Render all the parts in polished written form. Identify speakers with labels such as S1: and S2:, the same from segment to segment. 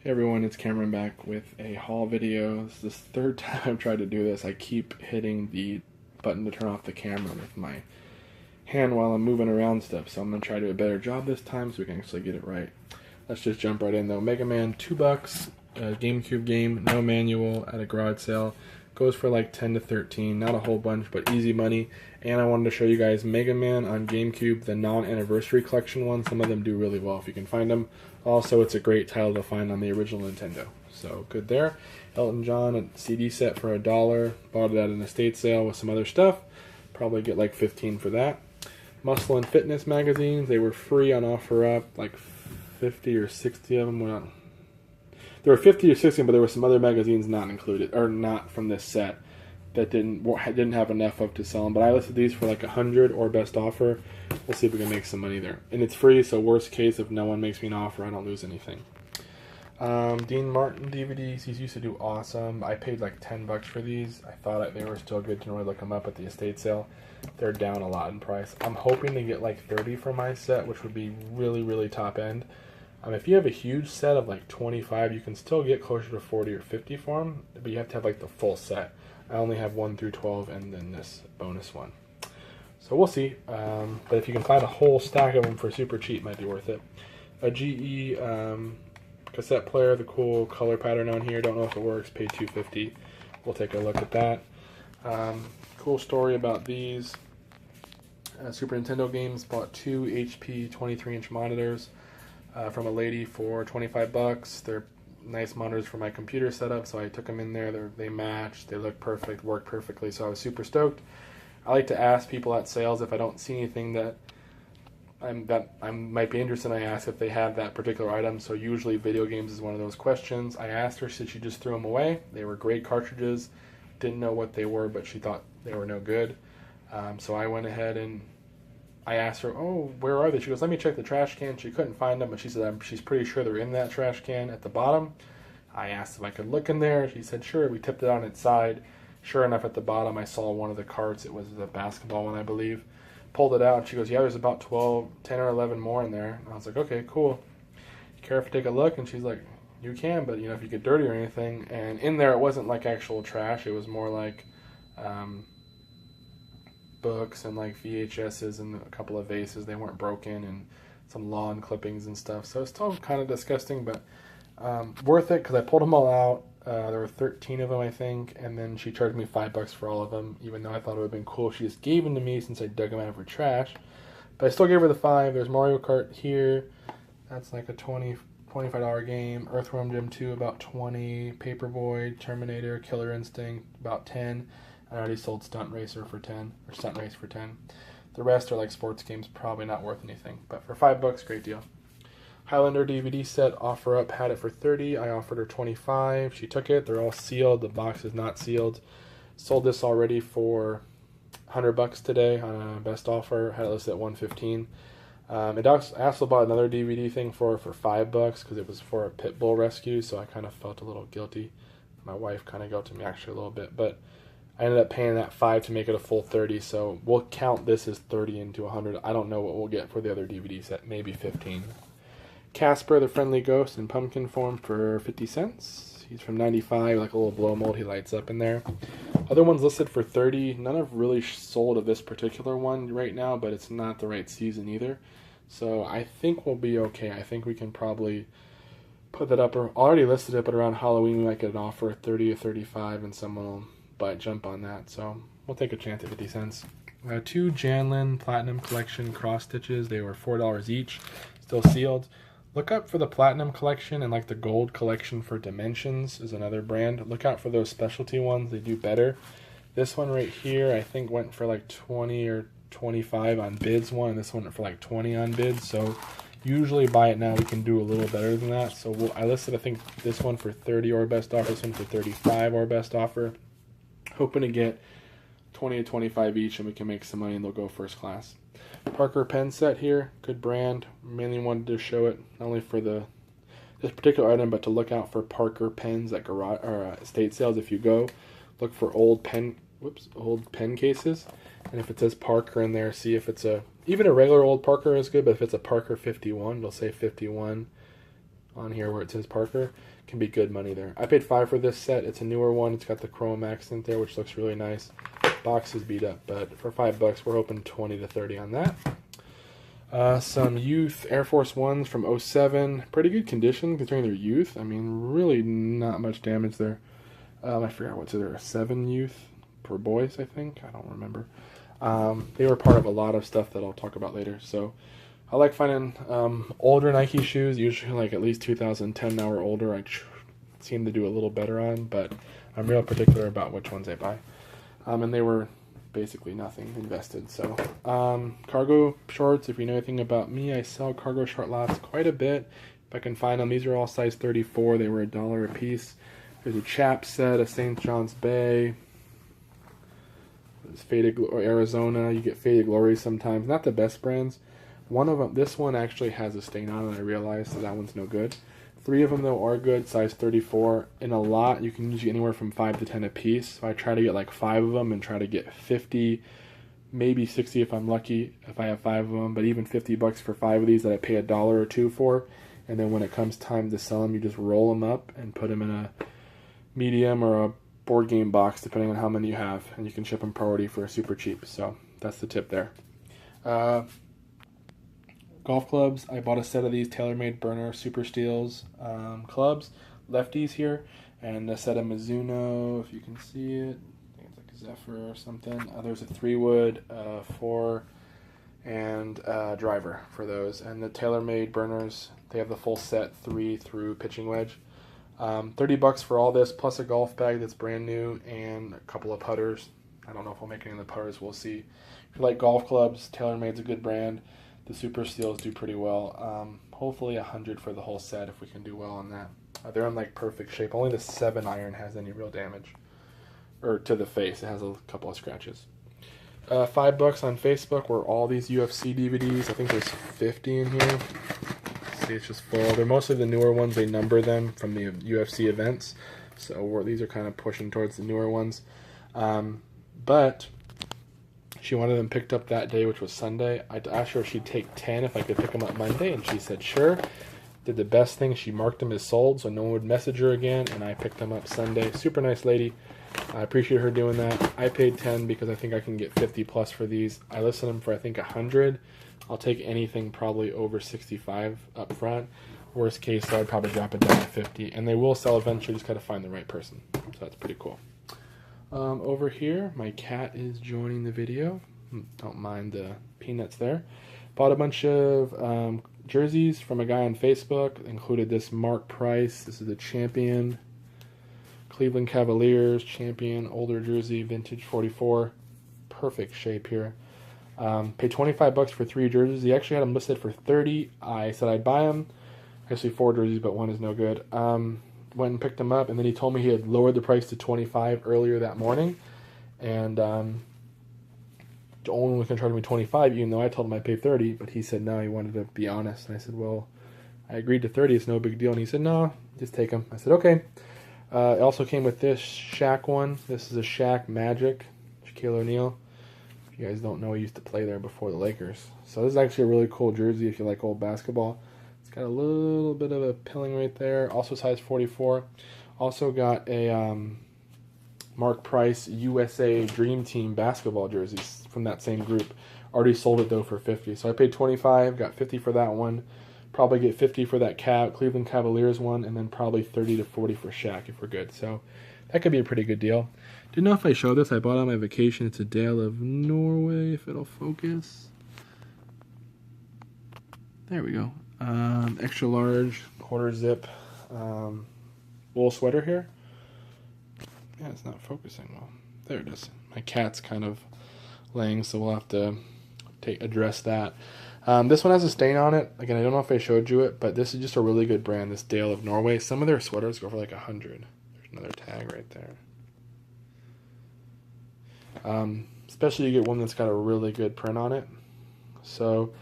S1: Hey everyone, it's Cameron back with a haul video. This is the third time I've tried to do this. I keep hitting the button to turn off the camera with my hand while I'm moving around stuff, so I'm going to try to do a better job this time so we can actually get it right. Let's just jump right in though. Mega Man, $2, GameCube game, no manual, at a garage sale. Goes for like 10 to 13, not a whole bunch, but easy money. And I wanted to show you guys Mega Man on GameCube, the non-anniversary collection one. Some of them do really well if you can find them. Also, it's a great title to find on the original Nintendo. So, good there. Elton John, a CD set for $1. Bought it at an estate sale with some other stuff. Probably get like 15 for that. Muscle and Fitness magazines. They were free on OfferUp, like 50 or 60 of them. Well, there were 50 or 60, but there were some other magazines not included, or not from this set, that didn't have enough of to sell them. But I listed these for like 100 or best offer. We'll see if we can make some money there. And it's free, so worst case, if no one makes me an offer, I don't lose anything. Dean Martin DVDs, these used to do awesome. I paid like $10 for these. I thought they were still good to really look them up at the estate sale. They're down a lot in price. I'm hoping to get like 30 for my set, which would be really, really top end. If you have a huge set of like 25, you can still get closer to 40 or 50 for them, but you have to have like the full set. I only have 1 through 12 and then this bonus one. So we'll see. But if you can find a whole stack of them for super cheap, might be worth it. A GE cassette player, the cool color pattern on here. Don't know if it works. Paid $250. We'll take a look at that. Cool story about these. Super Nintendo games. Bought 2 HP 23-inch monitors from a lady for $25. They're nice monitors for my computer setup, so I took them in there. They match. They look perfect. Work perfectly. So I was super stoked. I like to ask people at sales if I don't see anything that I might be interested in. I ask if they have that particular item. So usually video games is one of those questions. I asked her, she said she just threw them away. They were great cartridges. Didn't know what they were, but she thought they were no good. So I went ahead and I asked her, oh, where are they? She goes, let me check the trash can. She couldn't find them, but she said she's pretty sure they're in that trash can at the bottom. I asked if I could look in there. She said, sure. We tipped it on its side. Sure enough, at the bottom, I saw one of the carts. It was the basketball one, I believe. Pulled it out, and she goes, yeah, there's about 10 or 11 more in there. And I was like, okay, cool. Care if I take a look? And she's like, you can, but, if you get dirty or anything. And in there, it wasn't like actual trash. It was more like books and like VHSs and a couple of vases. They weren't broken, and some lawn clippings and stuff. So it's still kind of disgusting, but worth it because I pulled them all out. There were 13 of them, I think, and then she charged me $5 for all of them, even though I thought it would have been cool. She just gave them to me since I dug them out of her trash. But I still gave her the $5. There's Mario Kart here. That's like a $25 game. Earthworm Jim 2, about $20. Paperboy, Terminator, Killer Instinct, about $10. I already sold Stunt Racer for $10, or Stunt Race for $10. The rest are like sports games, probably not worth anything. But for $5, great deal. Highlander DVD set, OfferUp, had it for $30. I offered her $25. She took it. They're all sealed. The box is not sealed. Sold this already for $100 today on a best offer. Had it listed at $115. I also bought another DVD thing for $5 because it was for a pit bull rescue, so I kind of felt a little guilty. My wife kind of guilted me actually a little bit, but I ended up paying that $5 to make it a full $30, so we'll count this as $30 into $100. I don't know what we'll get for the other DVD set, maybe $15. Casper, the Friendly Ghost in pumpkin form for 50 cents. He's from 95, like a little blow mold. He lights up in there. Other ones listed for 30. None have really sold of this particular one right now, but it's not the right season either. So I think we'll be okay. I think we can probably put that up. Or already listed it, but around Halloween we might get an offer at 30 or 35, and someone will jump on that. So we'll take a chance at 50 cents. 2 Janlin Platinum Collection cross stitches. They were $4 each. Still sealed. Look up for the Platinum Collection, and like the Gold Collection for Dimensions is another brand. Look out for those specialty ones. They do better. This one right here, I think, went for like 20 or 25 on bids one, and this one went for like 20 on bids. So usually buy it now. We can do a little better than that. So I listed, I think, this one for 30 or best offer, this one for 35 or best offer. Hoping to get 20 to 25 each, and we can make some money, and they'll go first class. Parker pen set here, good brand. Mainly wanted to show it not only for this particular item, but to look out for Parker pens at garage or estate sales. If you go, look for old pen cases, and if it says Parker in there, see if it's even a regular old Parker is good. But if it's a Parker 51, it'll say 51 on here where it says Parker. Can be good money there. I paid $5 for this set. It's a newer one. It's got the chrome accent there, which looks really nice. Box is beat up, but for $5, we're hoping 20 to 30 on that. Some youth Air Force Ones from '07. Pretty good condition considering their youth. I mean, really not much damage there. I forgot what's there, 7 youth per boys, I think. I don't remember. They were part of a lot of stuff that I'll talk about later. So I like finding older Nike shoes, usually like at least 2010 or older. I seem to do a little better on, but I'm real particular about which ones I buy. And they were basically nothing invested. So cargo shorts, if you know anything about me, I sell cargo short lots quite a bit. If I can find them, these are all size 34. They were $1 a piece. There's a Chap set, a St. John's Bay. There's Faded Arizona. You get Faded Glory sometimes. Not the best brands. One of them, this one actually has a stain on it, I realized, so that one's no good. 3 of them, though, are good, size 34. In a lot, you can usually get anywhere from 5 to 10 a piece. So I try to get like 5 of them and try to get 50, maybe 60 if I'm lucky, if I have 5 of them. But even $50 for 5 of these that I pay $1 or $2 for. And then when it comes time to sell them, you just roll them up and put them in a medium or a board game box, depending on how many you have. And you can ship them priority for super cheap. So that's the tip there. Golf clubs. I bought a set of these TaylorMade Burner Super Steels clubs, lefties here, and a set of Mizuno, if you can see it. I think it's like a Zephyr or something. There's a 3-wood, 4, and driver for those. And the TaylorMade Burners, they have the full set, 3 through pitching wedge. $30 for all this, plus a golf bag that's brand new, and a couple of putters. I don't know if I'll make any of the putters, we'll see. If you like golf clubs, TaylorMade's a good brand. The Super Steels do pretty well. Hopefully 100 for the whole set if we can do well on that. They're in like perfect shape. Only the 7-iron has any real damage. Or to the face. It has a couple of scratches. $5 on Facebook were all these UFC DVDs. I think there's 50 in here. See, it's just full. They're mostly the newer ones. They number them from the UFC events. So these are kind of pushing towards the newer ones. But she wanted them picked up that day, which was Sunday. I asked her if she'd take 10 if I could pick them up Monday, and she said sure. Did the best thing. She marked them as sold so no one would message her again, and I picked them up Sunday. Super nice lady. I appreciate her doing that. I paid 10 because I think I can get 50 plus for these. I listed them for I think 100. I'll take anything probably over 65 up front. Worst case, so I'd probably drop it down to 50. And they will sell eventually, just gotta find the right person. So that's pretty cool. Over here, my cat is joining the video. Don't mind the peanuts there. Bought a bunch of jerseys from a guy on Facebook. Included this Mark Price. This is the Champion Cleveland Cavaliers Champion older jersey, vintage 44. Perfect shape here. Paid $25 for 3 jerseys. He actually had them listed for 30. I said I'd buy them. Actually 4 jerseys, but one is no good. Went and picked them up, and then he told me he had lowered the price to $25 earlier that morning, and only was going to charge me $25, even though I told him I paid $30. But he said no, he wanted to be honest, and I said, well, I agreed to $30. It's no big deal. And he said no, just take them. I said okay. It also came with this Shaq one. This is a Shaq Magic, Shaquille O'Neal. If you guys don't know, he used to play there before the Lakers. So this is actually a really cool jersey if you like old basketball. Got a little bit of a pilling right there. Also size 44. Also got a Mark Price USA Dream Team basketball jerseys from that same group. Already sold it though for 50. So I paid 25, got 50 for that one. Probably get 50 for that Cleveland Cavaliers one, and then probably 30 to 40 for Shaq if we're good. So that could be a pretty good deal. Didn't know if I showed this. I bought it on my vacation. It's a Dale of Norway, if it'll focus. There we go. Extra large, quarter zip, wool sweater here. Yeah, it's not focusing well. There it is. My cat's kind of laying, so we'll have to address that. This one has a stain on it. Again, I don't know if I showed you it, but this is just a really good brand, this Dale of Norway. Some of their sweaters go for like 100. There's another tag right there. Especially you get one that's got a really good print on it. So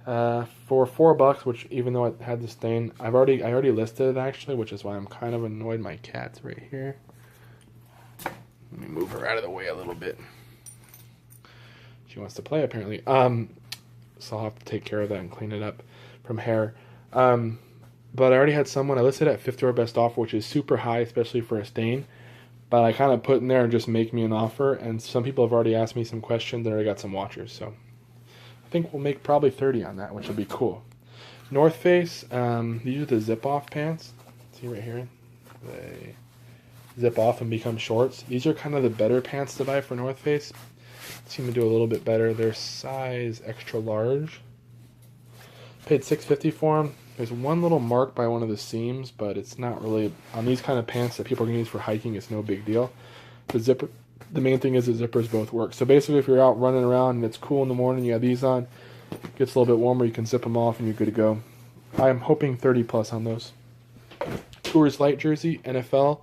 S1: for $4, which even though it had the stain, I already listed it actually, which is why I'm kind of annoyed. My cat's right here. Let me move her out of the way a little bit. She wants to play apparently. So I'll have to take care of that and clean it up from hair. but I already had someone I listed at $50 best offer, which is super high, especially for a stain. But I kind of put in there and just make me an offer, and some people have already asked me some questions. I already got some watchers, so I think we'll make probably 30 on that, which will be cool. North Face, these are the zip-off pants. See right here? They zip off and become shorts. These are kind of the better pants to buy for North Face. Seem to do a little bit better. They're size extra large. Paid $6.50 for them. There's one little mark by one of the seams, but it's not really on these kind of pants that people are gonna use for hiking. It's no big deal. The zipper, the main thing is the zippers both work. So basically, if you're out running around and it's cool in the morning, you have these on. Gets a little bit warmer, you can zip them off and you're good to go. I'm hoping 30 plus on those. Coors Light jersey, NFL,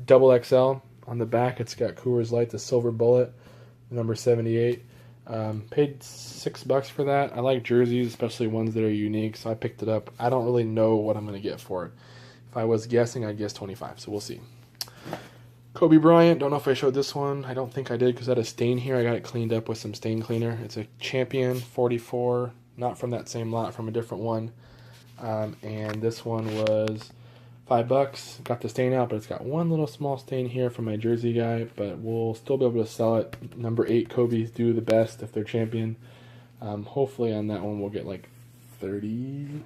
S1: double XL. On the back, it's got Coors Light, the silver bullet, number 78. Paid $6 for that. I like jerseys, especially ones that are unique, so I picked it up. I don't really know what I'm going to get for it. If I was guessing, I'd guess 25, so we'll see. Kobe Bryant, don't know if I showed this one. I don't think I did because I had a stain here. I got it cleaned up with some stain cleaner. It's a Champion 44, not from that same lot, from a different one. And this one was $5. Got the stain out, but it's got one little small stain here from my jersey guy, but we'll still be able to sell it. Number 8 Kobe's do the best if they're Champion. Hopefully on that one we'll get like $30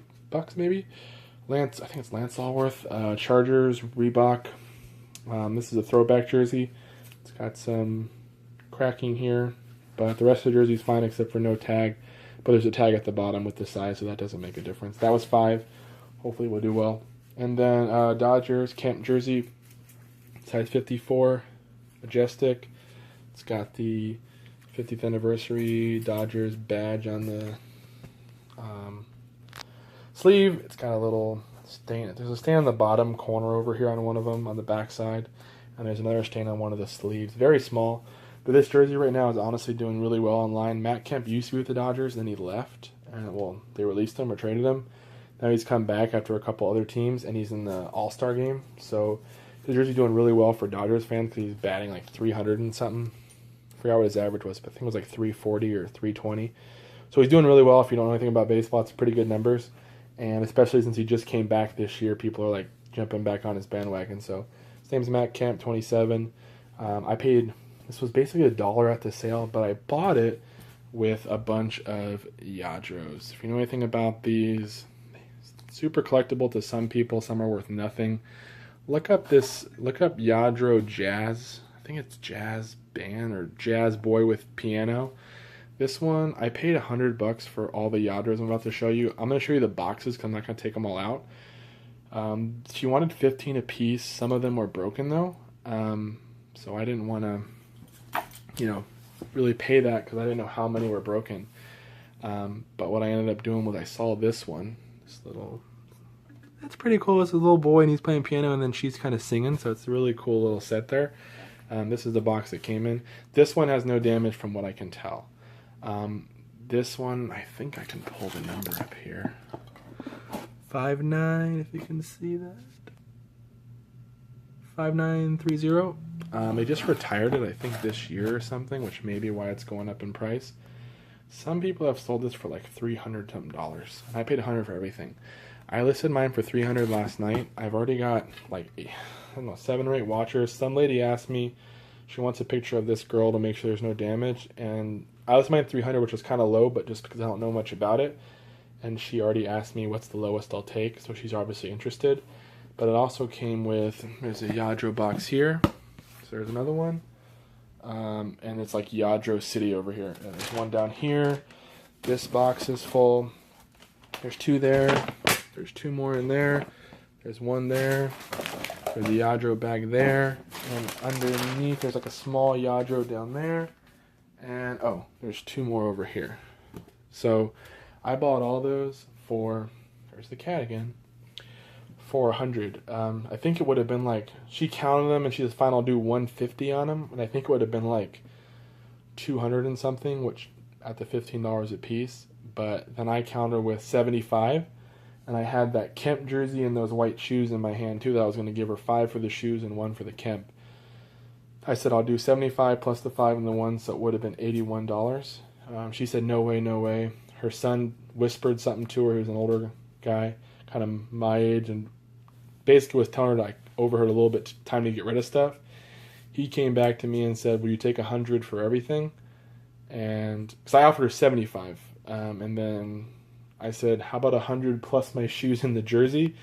S1: maybe. Lance, I think it's Lance Allworth. Chargers, Reebok. This is a throwback jersey. It's got some cracking here, but the rest of the jersey is fine except for no tag. But there's a tag at the bottom with the size, so that doesn't make a difference. That was $5. Hopefully we'll do well. And then Dodgers Kemp jersey, size 54, majestic. It's got the 50th anniversary Dodgers badge on the sleeve. It's got a little stain. There's a stain on the bottom corner over here on one of them on the back side, and there's another stain on one of the sleeves. Very small. But this jersey right now is honestly doing really well online. Matt Kemp used to be with the Dodgers, then he left, and well, they released him or traded him. Now he's come back after a couple other teams, and he's in the All-Star game. So his jersey's doing really well for Dodgers fans because he's batting like 300 and something. I forgot what his average was, but I think it was like 340 or 320. So he's doing really well. If you don't know anything about baseball, it's pretty good numbers. And especially since he just came back this year, people are like jumping back on his bandwagon. So his name's Matt Kemp, 27. I paid, this was basically $1 at the sale, but I bought it with a bunch of Yadros. If you know anything about these, super collectible to some people. Some are worth nothing. Look up Yadro Jazz. I think it's Jazz Band or Jazz Boy with piano. This one, I paid $100 for all the Yadros I'm about to show you. I'm going to show you the boxes because I'm not going to take them all out. She wanted 15 a piece. Some of them were broken though. So I didn't want to, really pay that because I didn't know how many were broken. But what I ended up doing was I saw this one. That's pretty cool. It's a little boy and he's playing piano and then she's kind of singing. So it's a really cool little set there. This is the box that came in. This one has no damage from what I can tell. This one, I think I can pull the number up here. 59, if you can see that. 5930. They just retired it, I think, this year or something, which may be why it's going up in price. Some people have sold this for like $300 something. I paid $100 for everything. I listed mine for $300 last night. I've already got like 7 or 8 watchers. Some lady asked me, she wants a picture of this girl to make sure there's no damage, and I listed mine $300, which was kind of low, but just because I don't know much about it. And she already asked me what's the lowest I'll take, so she's obviously interested. But it also came with, there's a Yadro box here. So there's another one. And it's like Yadro City over here. And there's one down here. This box is full. There's 2 there. There's 2 more in there. There's 1 there. There's a Yadro bag there. And underneath there's like a small Yadro down there. And oh, there's 2 more over here. So I bought all those for, there's the cat again, for $100. I think it would have been like, she counted them and she was fine, I'll do $150 on them. And I think it would have been like $200 and something, which at the $15 a piece. But then I counted with $75. And I had that Kemp jersey and those white shoes in my hand too that I was going to give her $5 for the shoes and $1 for the Kemp. I said I'll do $75 plus the $5 and the $1, so it would have been $81. She said no way, no way. Her son whispered something to her. He was an older guy, kind of my age, and basically was telling her to, like, overheard a little bit, time to get rid of stuff. He came back to me and said, "Will you take 100 for everything?" And because I offered her 75, and then I said, "How about 100 plus my shoes and the jersey?"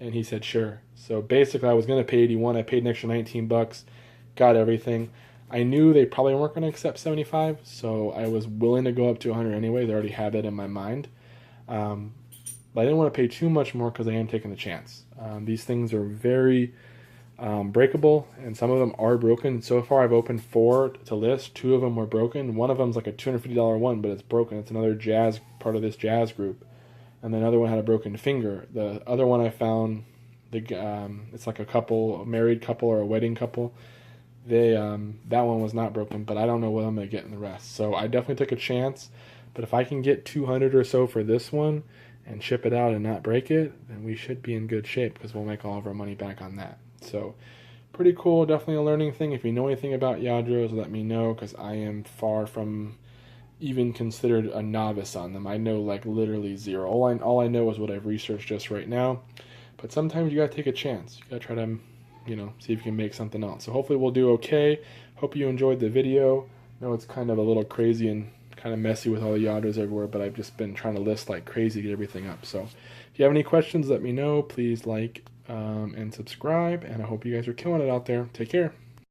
S1: And he said, "Sure." So basically, I was gonna pay 81. I paid an extra $19, got everything. I knew they probably weren't going to accept 75, so I was willing to go up to 100 anyway. They already had that in my mind. But I didn't want to pay too much more because I am taking the chance. These things are very breakable, and some of them are broken. So far, I've opened 4 to list. 2 of them were broken. One of them's like a $250 one, but it's broken. It's another jazz, part of this jazz group. And then another one had a broken finger. The other one I found, it's like a couple, a married couple or a wedding couple. That one was not broken, but I don't know what I'm going to get in the rest. So I definitely took a chance, but if I can get 200 or so for this one and ship it out and not break it, then we should be in good shape because we'll make all of our money back on that. So pretty cool, definitely a learning thing. If you know anything about Yadros, let me know, because I am far from even considered a novice on them. I know like literally zero. All I know is what I've researched just right now, but sometimes you got to take a chance. You got to try to see if you can make something else. So hopefully we'll do okay. Hope you enjoyed the video. I know it's kind of a little crazy and kind of messy with all the Yadros everywhere, but I've just been trying to list like crazy to get everything up. So if you have any questions, let me know. Please like and subscribe, and I hope you guys are killing it out there. Take care.